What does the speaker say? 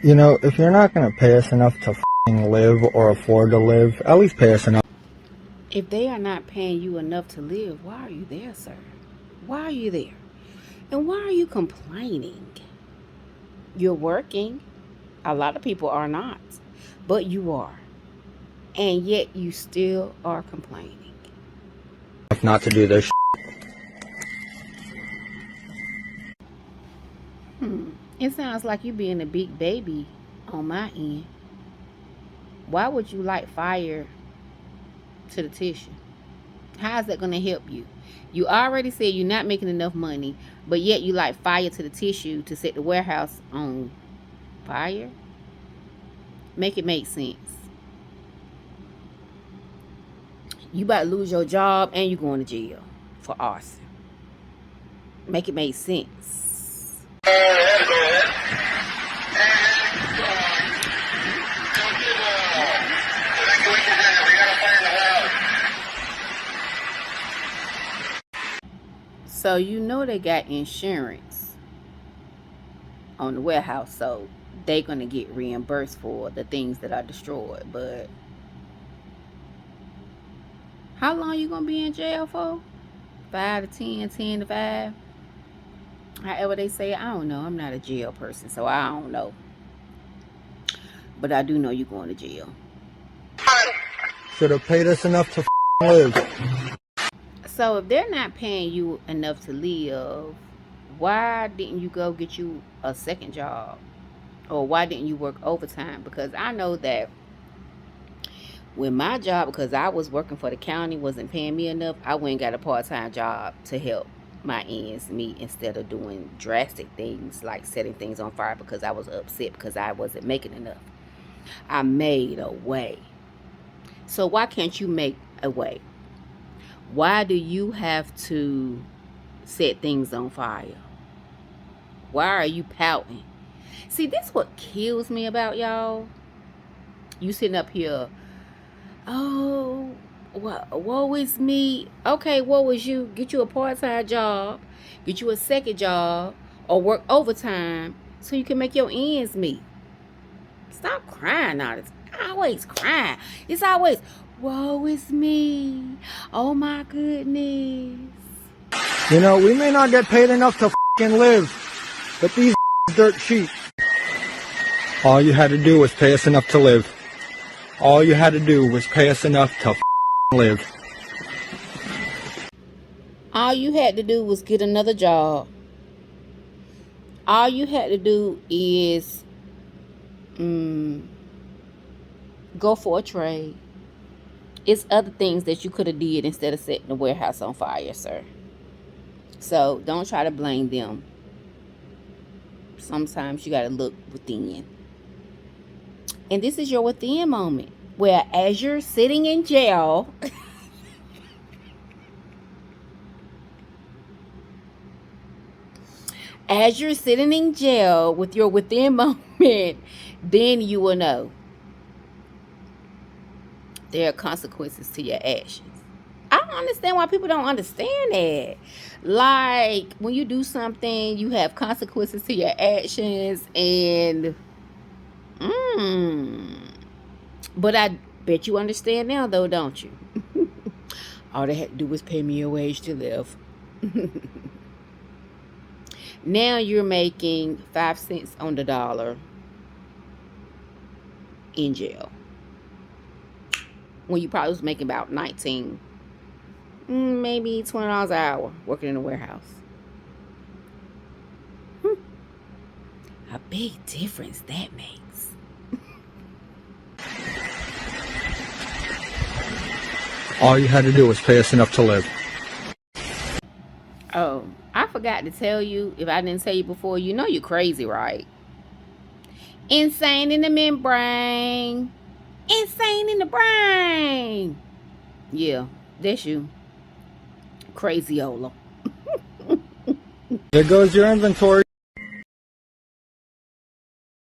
You know, if you're not going to pay us enough to f***ing live or afford to live, at least pay us enough. If they are not paying you enough to live, why are you there, sir? Why are you there? And why are you complaining? You're working. A lot of people are not, but you are. And yet you still are complaining. Not to do this. It sounds like you being a big baby on my end. Why would you light fire to the tissue? How is that going to help you? You already said you're not making enough money, but yet you light fire to the tissue to set the warehouse on fire? Make it make sense. You about to lose your job and you're going to jail for arson. Make it make sense. So you know they got insurance on the warehouse, so they're going to get reimbursed for the things that are destroyed. But how long you going to be in jail for? 5 to 10, 10 to 5? However they say, I don't know. I'm not a jail person, so I don't know. But I do know you're going to jail. Should have paid us enough to f***ing live. So if they're not paying you enough to live, why didn't you go get you a second job? Or why didn't you work overtime? Because I know that when my job, because I was working for the county, wasn't paying me enough, I went and got a part-time job to help my ends meet instead of doing drastic things like setting things on fire because I was upset because I wasn't making enough. I made a way. So why can't you make a way? Why do you have to set things on fire? Why are you pouting? See, this is what kills me about y'all. You sitting up here, oh, woe is me. Okay, woe is you. Get you a part-time job. Get you a second job. Or work overtime so you can make your ends meet. Stop crying all this. Always crying. It's always, woe is me. Oh my goodness. You know, we may not get paid enough to f***ing live, but these dirt cheap. All you had to do was pay us enough to live. All you had to do was pay us enough to f***ing live. All you had to do was get another job. All you had to do is go for a trade. It's other things that you could have did instead of setting the warehouse on fire, sir. So don't try to blame them. Sometimes you got to look within. And this is your within moment, where as you're sitting in jail, as you're sitting in jail with your within moment, then you will know there are consequences to your actions. I don't understand why people don't understand that. Like, when you do something, you have consequences to your actions, and but I bet you understand now, though, don't you? All they had to do was pay me a wage to live. Now you're making 5 cents on the dollar in jail, when you probably was making about 19, maybe $20 an hour working in a warehouse. A big difference that makes. All you had to do was pay us enough to live. Oh, I forgot to tell you, if I didn't tell you before, you know you're crazy, right? Insane in the membrane. Insane in the brain. Yeah, that's you. Crazyola. There goes your inventory.